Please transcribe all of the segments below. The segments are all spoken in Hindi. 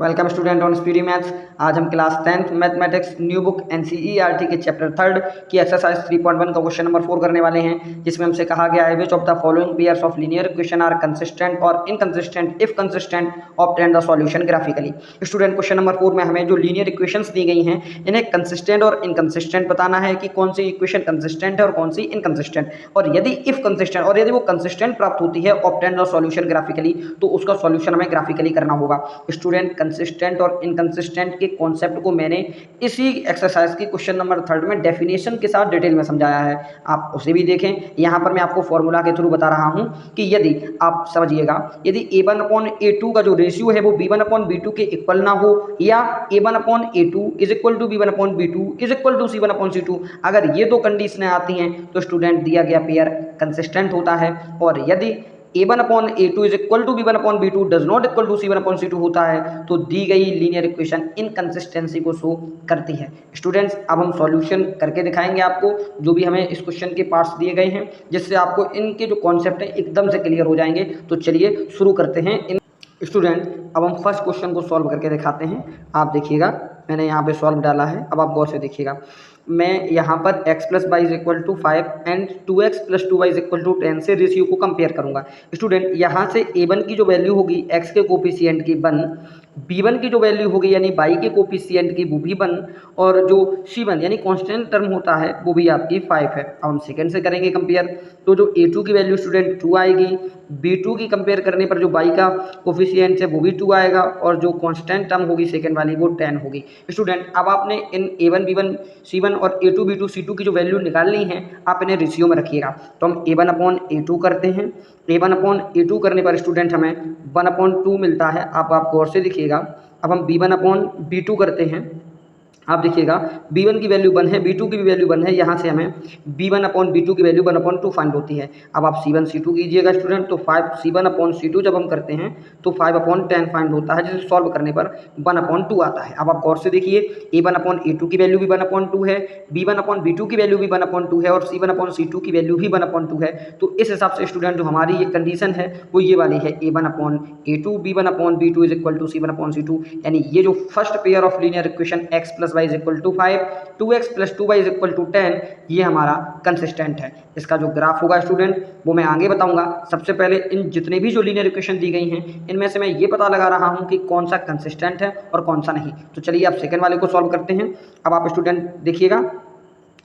Welcome student on speedy maths. आज हम class 10th mathematics new book NCERT के चैप्टर 3 की एक्सरसाइज 3.1 का क्वेश्चन नंबर 4 करने वाले हैं, जिसमें हमसे कहा गया है which of the following pairs of linear equation are consistent और inconsistent, if consistent obtain the solution graphically. Student question number 4 में हमें जो लीनियर इक्वेशंस दी गई हैं इन्हें कंसिस्टेंट और इनकंसिस्टेंट बताना है कि कौन सी इक्वेशन कंसिस्टेंट है और कौन सी इनकंसिस्टेंट, और यदि इफ कंसिस्टेंट और यदि वो कंसिस्टेंट प्राप्त होती है ऑब्टेन द सॉल्यूशन ग्राफिकली, तो उसका सॉल्यूशन हमें ग्राफिकली करना होगा। स्टूडेंट कंसिस्टेंट और इनकंसिस्टेंट के कॉन्सेप्ट को मैंने इसी एक्सरसाइज की क्वेश्चन नंबर 3 में डेफिनेशन के साथ डिटेल में समझाया है, आप उसे भी देखें। यहाँ पर मैं आपको फॉर्मूला के थ्रू बता रहा हूँ कि यदि आप समझिएगा, यदि a1/a2 का जो रेशियो है वो b1/b2 के इक्वल ना हो, या a1/a2 is equal to b1/b2 is equal to c1/c2, अगर ये दो कंडीशनें आती हैं तो स्टूडेंट दिया गया पेयर कंसिस्टेंट होता है। और यदि a1/a2 is equal to b1/b2 does not equal to c1/c2 होता है तो दी गई लीनियर इक्वेशन इनकंसिस्टेंसी को शो करती है। स्टूडेंट्स, अब हम सॉल्यूशन करके दिखाएंगे आपको जो भी हमें इस क्वेश्चन के पार्ट्स दिए गए हैं, जिससे आपको इनके जो कॉन्सेप्ट हैं एकदम से क्लियर हो जाएंगे। तो चलिए शुरू करते हैं। स्टूडेंट, अब हम फर्स्ट क्वेश्चन को सॉल्व करके दिखाते हैं। आप देखिएगा, मैंने यहाँ पे सॉल्व डाला है, अब आप गौर से देखिएगा। मैं यहाँ पर x plus y is equal to 5 and 2x plus 2y is equal to 10 से रेशियो को कंपेयर करूंगा। स्टूडेंट, यहाँ से a1 की जो वैल्यू होगी x के कोफिशिएंट की 1, b1 की जो वैल्यू होगी यानी y के कोफिशिएंट की वो भी 1, और जो c1 यानी कांस्टेंट टर्म होता है वो भी आपकी 5 है। अब हम सेकंड से करेंगे कंपेयर, तो जो a2 की वैल्यू स्टूडेंट 2 आएगी, b2 की कंपेयर करने पर जो y का कोफिशिएंट है वो भी 2 आएगा, और जो कांस्टेंट टर्म होगी सेकंड वाली वो 10 होगी। स्टूडेंट, अब आपने इन a1 b1 c1 और a2 b2 c2 की जो वैल्यू निकालनी है आप इन्हें रेशियो में रखिएगा। तो हम a1/a2 करते हैं। a1/a2 करने पर स्टूडेंट हमें 1/2 मिलता है। आप गौर से देखिएगा। अब हम b1/b2 करते हैं। आप देखिएगा, b1 की वैल्यू 1 है, b2 की भी वैल्यू 1 है, यहाँ से हमें b1/b2 की वैल्यू 1/2 फाइंड होती है। अब आप c1 c2 कीजिएगा स्टूडेंट, तो 5 c1/c2 जब हम करते हैं तो 5/10 फाइंड होता है, जिसे सॉल्व करने पर 1/2 आता है। अब आप गौर से देखिए, a1/a2 की वैल्यू भी 1/2 है, b1/b2 की वैल्यू भी 1/2 है, और c1/c2 की वैल्यू भी 1/2 है। तो इस हिसाब से स्टूडेंट जो हमारी ये कंडीशन है वो ये वाली है, a1/a2 b1/b2 is equal to c1/c2, यानी ये जो first pair of linear equation x plus y is equal to 5, 2x plus 2y is equal to 10, ये हमारा कंसिस्टेंट है। इसका जो ग्राफ होगा स्टूडेंट वो मैं आगे बताऊंगा। सबसे पहले इन जितने भी जो लीनियर इक्वेशन दी गई हैं इनमें से मैं ये पता लगा रहा हूं कि कौन सा कंसिस्टेंट है और कौन सा नहीं। तो चलिए आप सेकंड वाले को सॉल्व करते हैं। अब आप स्टूडेंट देखिएगा,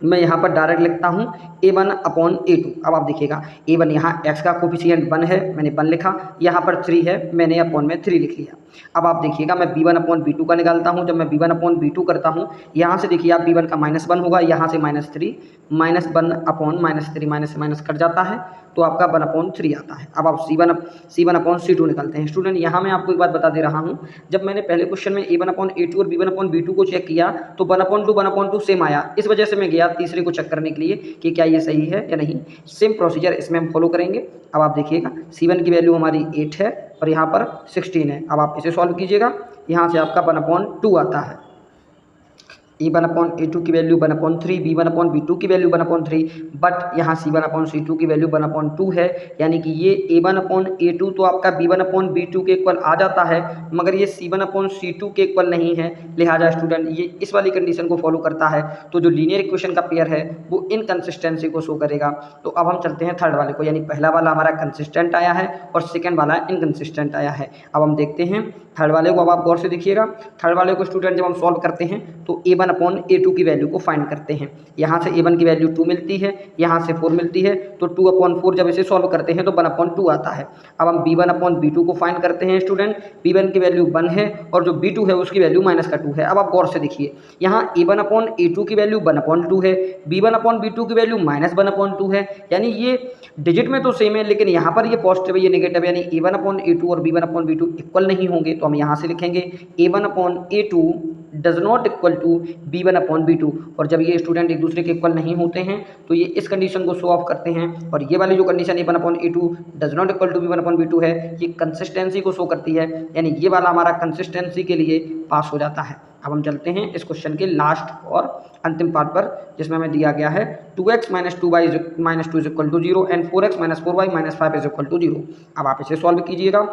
मैं यहाँ पर डायरेक्ट लिखता हूँ a1/a2। अब आप देखिएगा, a1 यहाँ x का कोफिशिएंट 1 है, मैंने 1 लिखा, यहाँ पर 3 है, मैंने अपॉन में 3 लिख लिया। अब आप देखिएगा, मैं b1/b2 का निकालता हूँ। जब मैं b1/b2 करता हूँ, यहाँ से देखिए आप b1 का -1 होगा, यहाँ से -3, -1/-3 माइनस से माइनस कट जाता है, तो आपका 1/3 आता है। अब आप c1/c2 निकालते हैं। स्टूडेंट, यहाँ मैं आपको एक बात बता दे रहा हूँ, जब मैंने पहले क्वेश्चन में a1/a2 और b1/b2 को चेक किया तो 1/2 सेम आया। इस वजह से मैं गया तीसरे को चेक करने के लिए कि क्या ये सही है या नहीं। सेम प्रोसीजर इसमें हम फॉलो करेंगे। अब आप देखिएगा, c1 की वैल्यू हमारी 8 है और यहाँ पर 16 है। अब आप इसे सॉल्व कीजिएगा, यहाँ से आपका 1/2 आता है। a1/a2 की वैल्यू 1/3, b1/b2 की वैल्यू 1/3, बट यहाँ c1/c2 की वैल्यू 1/2 है, यानी कि ये a1/a2 तो आपका b1/b2 के इक्वल आ जाता है, मगर ये c1/c2 के इक्वल नहीं है। लिहाजा स्टूडेंट ये इस वाली कंडीशन को फॉलो करता है, तो जो लीनियर इक्वेशन का पेयर है वो इनकंसिस्टेंसी को शो करेगा। तो अब हम चलते हैं थर्ड वाले को, यानी पहला वाला हमारा कंसिस्टेंट आया है और सेकेंड वाला इनकंसिस्टेंट आया है। अब हम देखते हैं थर्ड वाले को। अब आप गौर से देखिएगा, थर्ड वाले को स्टूडेंट जब हम सॉल्व करते हैं तो a1/a2 की वैल्यू को फाइंड करते हैं। यहाँ से a1 की वैल्यू 2 मिलती है, यहाँ से 4 मिलती है, तो 2/4 जब इसे सॉल्व करते हैं तो 1/2 आता है। अब हम b1/b2 को फाइंड करते हैं स्टूडेंट। b1 की वैल्यू 1 है और जो b2 है उसकी वैल्यू -2 है। अब आप गौर से देखिए, यहाँ a1/a2 की वैल्यू 1/2 है, b1/b2 की वैल्यू -1/2 है, यानी ये डिजिट में तो सेम है, लेकिन यहाँ पर ये पॉजिटिव है, ये नेगेटिव है, यानी a1/a2 और b1/b2 इक्वल नहीं होंगे। तो हम यहाँ से लिखेंगे a1/a2 does not equal to b1/b2, और जब ये स्टूडेंट एक दूसरे के इक्वल नहीं होते हैं तो ये इस कंडीशन को शो ऑफ करते हैं। और ये वाली जो condition a1/a2 does not equal to b1/b2 है, ये कंसिस्टेंसी को शो करती है, यानी ये वाला हमारा कंसिस्टेंसी के लिए पास हो जाता है। अब हम चलते हैं इस क्वेश्चन के लास्ट और अंतिम पार्ट पर, जिसमें हमें दिया गया है 2x - 2y -2 is equal to 0 and 4x - 4y -5 is equal to 0। अब आप इसे सॉल्व कीजिएगा।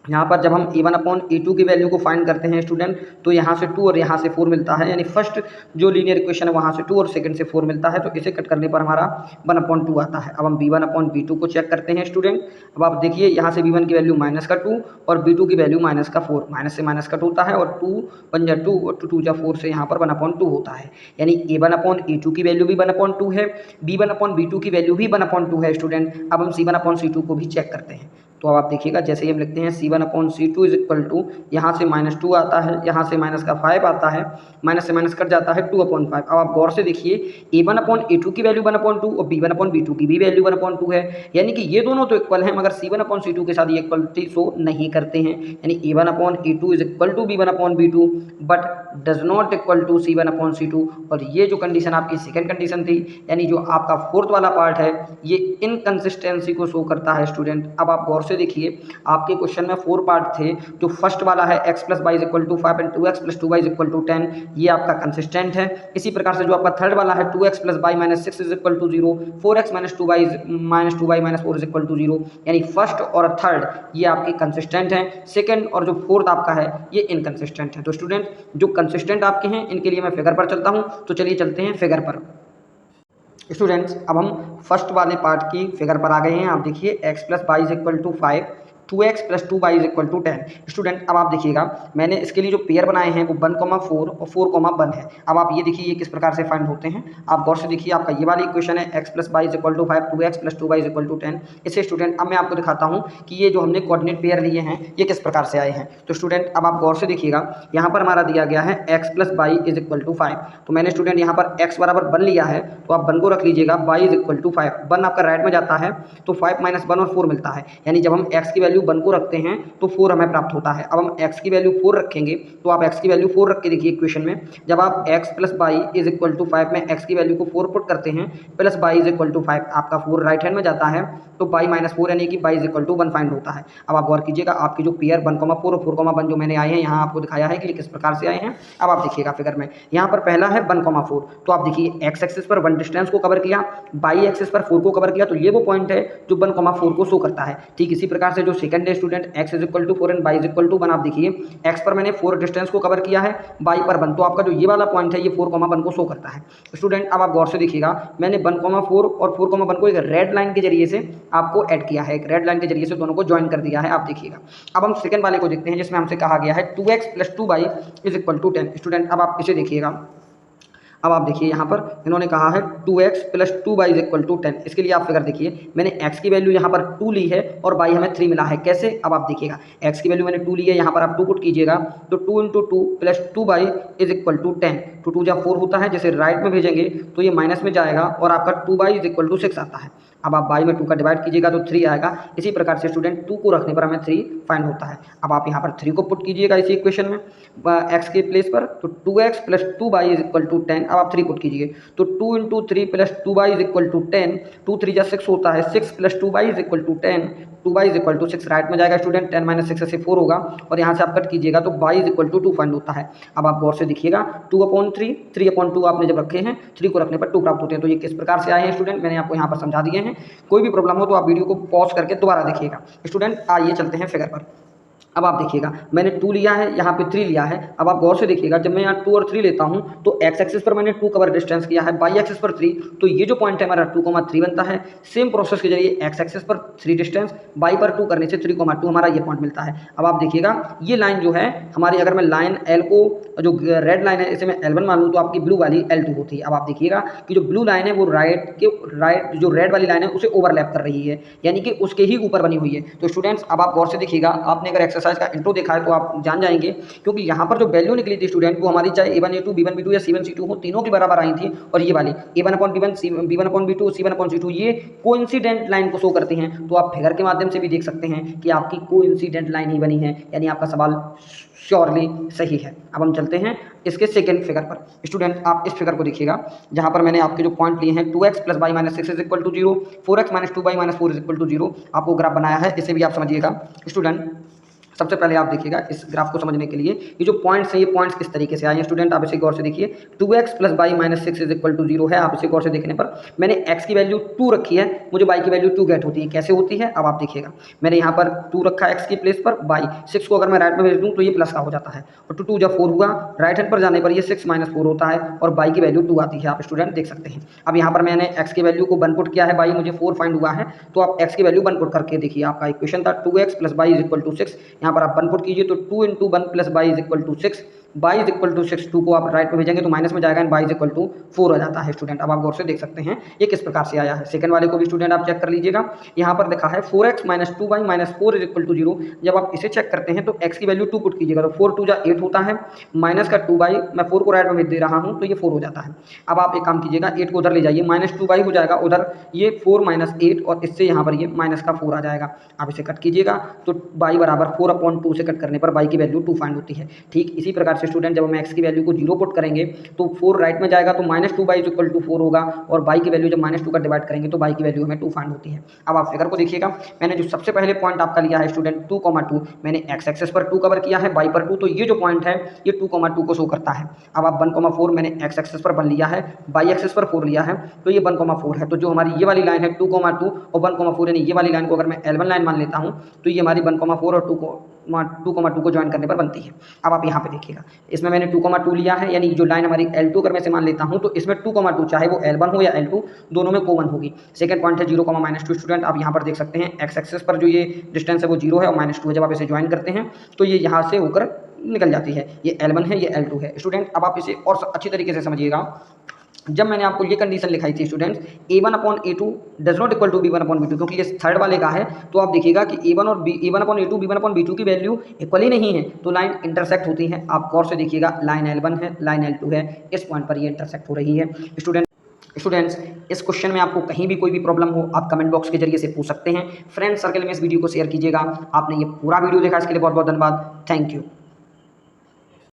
यहाँ पर जब हम a1/a2 की वैल्यू को फाइंड करते हैं स्टूडेंट, तो यहाँ से 2 और यहाँ से 4 मिलता है, यानी फर्स्ट जो लीनियर इक्वेशन है वहाँ से 2 और सेकंड से 4 मिलता है, तो इसे कट करने पर हमारा 1/2 आता है। अब हम b1/b2 को चेक करते हैं स्टूडेंट। अब आप देखिए यहाँ से b1 की वैल्यू -2 और b2 की वैल्यू -4, माइनस से माइनस कट होता है और 2 1 जा 2 और 2 जा 4 से यहाँ पर 1/2 होता है, यानी a1/a2 की वैल्यू भी 1/2 है, b1/b2 की वैल्यू भी 1/2 है स्टूडेंट। अब हम c1/c2 को भी चेक करते हैं। तो अब आप देखिएगा जैसे ही हम लिखते हैं c1/c2 इज इक्वल टू, यहाँ से -2 आता है, यहाँ से माइनस का 5 आता है, माइनस से माइनस कट जाता है 2/5। अब आप गौर से देखिए a1/a2 की वैल्यू 1/2 और b1/b2 की भी वैल्यू 1/2 है, यानी कि ये दोनों तो इक्वल हैं, मगर c1/c2 के साथ ये इक्वलिटी शो नहीं करते हैं, यानी a1/a2 is equal to b1/b2 but does not equal to c1/c2। और ये जो कंडीशन आपकी सेकेंड कंडीशन थी, यानी जो आपका फोर्थ वाला पार्ट है, ये इनकंसिस्टेंसी को शो करता है स्टूडेंट। अब आप गौर से देखिए आपके क्वेश्चन में 4 पार्ट थे, जो फर्स्ट वाला है x + y = 5 and 2x + 2y = 10, ये आपका कंसिस्टेंट है। इसी प्रकार से जो आपका थर्ड वाला है 2x + y - 6 = 0, 4x - 2y - 2y - 4 = 0, यानी फर्स्ट और थर्ड ये आपके कंसिस्टेंट हैं, सेकंड और जो फोर्थ आपका है ये इनकंसिस्टेंट है। तो स्टूडेंट जो कंसिस्टेंट आपके हैं इनके लिए मैं फिगर पर चलता हूँ, तो चलिए चलते हैं फिगर पर। स्टूडेंट्स अब हम फर्स्ट वाले पार्ट की फिगर पर आ गए हैं। आप देखिए x + y = 5, 2x + 2y = 10। Student अब आप देखिएगा मैंने इसके लिए जो पेयर बनाए हैं वो 1,4 और 4,1 है। अब आप ये देखिए ये किस प्रकार से फाइंड होते हैं, आप गौर से देखिए आपका ये वाली इक्वेशन है x + y = 5, 2x + 2y = 10। इसे स्टूडेंट अब मैं आपको दिखाता हूँ कि ये जो हमने कोऑर्डिनेट पेयर लिए हैं ये किस प्रकार से आए हैं। तो स्टूडेंट अब आप गौर से देखिएगा यहाँ पर हमारा दिया गया है x + y = 5, तो मैंने स्टूडेंट यहाँ पर x = 1 लिया है, तो आप 1 को रख लीजिएगा, y = 5, 1 आपका राइट में जाता है तो 5 - 1 और 4 मिलता है, यानी जब हम x की वैल्यू 1 को रखते हैं तो 4 हमें प्राप्त होता है। अब हम x की वैल्यू 4 रखेंगे, तो आप x की वैल्यू 4 रख के देखिए इक्वेशन में, जब आप x + y = 5 में x की वैल्यू को 4 पुट करते हैं प्लस y = 5, आपका 4 राइट हैंड में जाता है तो y - 4 यानी कि y = 1 फाइंड होता है। अब आप गौर कीजिएगा आपकी जो पेयर 1,4 और 4,1 जो मैंने आए हैं यहाँ आपको दिखाया है कि किस प्रकार से आए हैं। अब आप देखिएगा फिगर में यहाँ पर पहला है 1,4, तो आप देखिए x एक्सिस पर 1 डिस्टेंस को कवर किया, y एक्सिस पर 4 को कवर किया, तो ये वो पॉइंट है जो 1,4 को शो करता है। ठीक इसी प्रकार से जो सेकंड है स्टूडेंट x = 4 एंड y = 1, आप देखिए x पर मैंने 4 डिस्टेंस को कवर किया है, y पर 1, तो आपका जो ये वाला पॉइंट है ये 4,1 को शो करता है। स्टूडेंट अब आप गौर से देखिएगा मैंने 1,4 और 4,1 को एक रेड लाइन के जरिए से आपको ऐड किया है, एक रेड लाइन के जरिए से दोनों को ज्वाइन कर दिया है, आप देखिएगा। अब हम सेकंड वाले को देखते हैं जिसमें हमसे कहा गया है 2x + 2y = 10। स्टूडेंट अब आप इसे देखिएगा, अब आप देखिए यहाँ पर इन्होंने कहा है 2x + 2y = 10। इसके लिए आप फिगर देखिए मैंने x की वैल्यू यहाँ पर 2 ली है और y हमें 3 मिला है। कैसे, अब आप देखिएगा x की वैल्यू मैंने 2 ली है, यहाँ पर आप 2 पुट कीजिएगा तो 2 × 2 + 2y = 10, 2 2 जा 4 होता है, जैसे राइट में भेजेंगे तो ये माइनस में जाएगा और आपका 2y = 6 आता है। अब आप y में 2 का डिवाइड कीजिएगा तो 3 आएगा। इसी प्रकार से स्टूडेंट 2 को रखने पर हमें 3 फाइंड होता है। अब आप यहाँ पर 3 को पुट कीजिएगा इसी इक्वेशन में x के प्लेस पर, तो 2x + 2y = 10। अब आप 3 पुट कीजिए तो 2 × 3 + 2y = 10, 2 3 जा 6 होता है, 6 + 2y = 10, 2y = 6 राइट में जाएगा स्टूडेंट, 10 - 6 से 4 होगा और यहाँ से आप कट कीजिएगा तो y = 2 फाइंड होता है। अब आप गौर से देखिएगा 2/3, 3/2 आपने जब रखे हैं 3 को रखने पर 2 प्राप्त होते हैं। तो ये किस प्रकार से आए हैं स्टूडेंट, मैंने आपको यहाँ पर समझा दिए हैं। कोई भी प्रॉब्लम हो तो आप वीडियो को पॉज करके दोबारा देखिएगा। स्टूडेंट आइए चलते हैं फिगर पर। अब आप देखिएगा मैंने 2 लिया है, यहाँ पे 3 लिया है। अब आप गौर से देखिएगा जब मैं यहाँ 2 और 3 लेता हूँ तो x एक्सिस पर मैंने 2 कवर डिस्टेंस किया है, y एक्सिस पर 3, तो ये जो पॉइंट है हमारा 2,3 बनता है। सेम प्रोसेस के जरिए x एक्सिस पर 3 डिस्टेंस, y पर 2 करने से 3,2 हमारा ये पॉइंट मिलता है। अब आप देखिएगा ये लाइन जो है हमारी, अगर मैं लाइन L को, जो रेड लाइन है इसे मैं L1 मानूँ तो आपकी ब्लू वाली L2 होती है। अब आप देखिएगा कि जो ब्लू लाइन है वो राइट जो रेड वाली लाइन है उसे ओवरलैप कर रही है, यानी कि उसके ही ऊपर बनी हुई है। तो स्टूडेंट्स अब आप गौर से देखिएगा, आपने अगर एक्सरसाइज का इंट्रो देखा है तो आप जान जाएंगे, क्योंकि यहाँ पर जो वैल्यू निकली थी स्टूडेंट वो हमारी चाहे a1 a2 b1 b2 या c1 c2 हो, तीनों की बराबर आई थी। और ये वाली a1/b1 b1/b2 c1/c2 ये कोइंसिडेंट लाइन को शो करती हैं। तो आप फिगर के माध्यम से भी देख सकते हैं कि आपकी कोइंसिडेंट लाइन ही बनी है, यानी आपका सवाल श्योरली सही है। अब हम चलते हैं इसके सेकंड फिगर पर। स्टूडेंट आप इस फिगर को देखिएगा जहाँ पर मैंने आपके जो पॉइंट लिए हैं 2x + y - 6 = 0, 4x - 2y - 4 = 0 आपको ग्राफ बनाया है, इसे भी आप समझिएगा। स्टूडेंट सबसे पहले आप देखिएगा इस ग्राफ को समझने के लिए ये जो पॉइंट्स हैं, ये पॉइंट्स किस तरीके से आए हैं स्टूडेंट, आप इसे गौर से देखिए। 2x plus y minus 6 is equal to 0 है। आप इसे गौर से देखने पर मैंने x की वैल्यू 2 रखी है, मुझे y की वैल्यू 2 गेट होती है। कैसे होती है अब आप देखिएगा, मैंने यहाँ पर 2 रखा है x की प्लेस पर, बाई 6 को अगर मैं राइट में भेज दूँ तो ये प्लस का हो जाता है, और 2 2 जब 4 हुआ, राइट हैंड पर जाने पर ये 6 माइनस 4 होता है और y की वैल्यू 2 आती है। आप स्टूडेंट देख सकते हैं। अब यहाँ पर मैंने x की वैल्यू को 1 पुट किया है, y मुझे 4 फाइंड हुआ है, तो आप x की वैल्यू 1 पुट करके देखिए। आपका इक्वेशन था 2x plus y is equal to 6, यहाँ पर आप 1 पुट कीजिए तो 2 into 1 plus y is equal to 6, y is equal to 6, 2 को आप राइट में भेजेंगे तो माइनस में जाएगा and y is equal to 4 आ जाता है स्टूडेंट। अब आप गौर से देख सकते हैं ये किस प्रकार से आया है। सेकंड वाले को भी स्टूडेंट आप चेक कर लीजिएगा, यहाँ पर लिखा है 4x minus 2y minus 4 is equal to 0। जब आप इसे चेक करते हैं तो x की वैल्यू 2 पुट कीजिएगा तो 4 2 जा 8 होता है, माइनस का 2y, मैं 4 को राइट में भेज दे रहा हूँ तो ये 4 हो जाता है। अब आप एक काम कीजिएगा, 8 को उधर ले जाइए, माइनस 2y हो जाएगा उधर, ये 4 माइनस 8 और इससे यहाँ पर ये माइनस का 4 आ जाएगा। आप इसे कट कीजिएगा तो y बराबर 4/2 से कट करने पर y की वैल्यू 2 फाइंड होती है। ठीक इसी प्रकार से स्टूडेंट जब हम x की वैल्यू को 0 पुट करेंगे तो 4 राइट में जाएगा तो माइनस 2 बाई इक्वल टू 4 होगा, और y की वैल्यू जब माइनस 2 का डिवाइड करेंगे तो y की वैल्यू हमें 2 फाइंड होती है। अब आप फिगर को देखिएगा, मैंने जो सबसे पहले पॉइंट आपका लिया है स्टूडेंट 2,2, मैंने x एक्सेस पर 2 कवर किया है, y पर 2, तो ये जो पॉइंट है ये 2,2 को शो करता है। अब आप 1,4 मैंने x एक्सेस पर 1 लिया है, y एक्सेस पर 4 लिया है, तो ये 1,4 है। तो जो हमारी ये वाली लाइन है 2,2 और 1,4 यानी ये वाली लाइन को अगर मैं L1 लाइन मान लेता हूँ तो ये हमारी 1,4 और 2,2 को ज्वाइन करने पर बनती है। अब आप यहाँ पे देखिएगा, इसमें मैंने 2,2 लिया है, यानी जो लाइन हमारी L2 अगर मैं से मान लेता हूँ तो इसमें 2,2 चाहे वो L1 हो या L2 दोनों में कॉमन होगी। सेकंड पॉइंट है 0,-2 स्टूडेंट, आप यहाँ पर देख सकते हैं x एक्सेस पर जो ये डिस्टेंस है वो 0 है और -2 है। जब आप इसे ज्वाइन करते हैं तो ये यहाँ से होकर निकल जाती है, ये L1 है ये L2 है। स्टूडेंट अब आप इसे और अच्छी तरीके से समझिएगा, जब मैंने आपको ये कंडीशन लिखाई थी students a1/a2 does not equal to b1/b2, क्योंकि ये थर्ड वाले का है तो आप देखिएगा कि a1/a2 b1/b2 की वैल्यू इक्वल ही नहीं है, तो लाइन इंटरसेक्ट होती है। आप गौर से देखिएगा, लाइन L1 है लाइन L2 है, इस पॉइंट पर ये इंटरसेक्ट हो रही है। स्टूडेंट्स इस क्वेश्चन में आपको कहीं भी कोई भी प्रॉब्लम हो आप कमेंट बॉक्स के जरिए से पूछ सकते हैं। फ्रेंड्स सर्कल में इस वीडियो को शेयर कीजिएगा। आपने ये पूरा वीडियो देखा इसके लिए बहुत बहुत धन्यवाद। Thank you.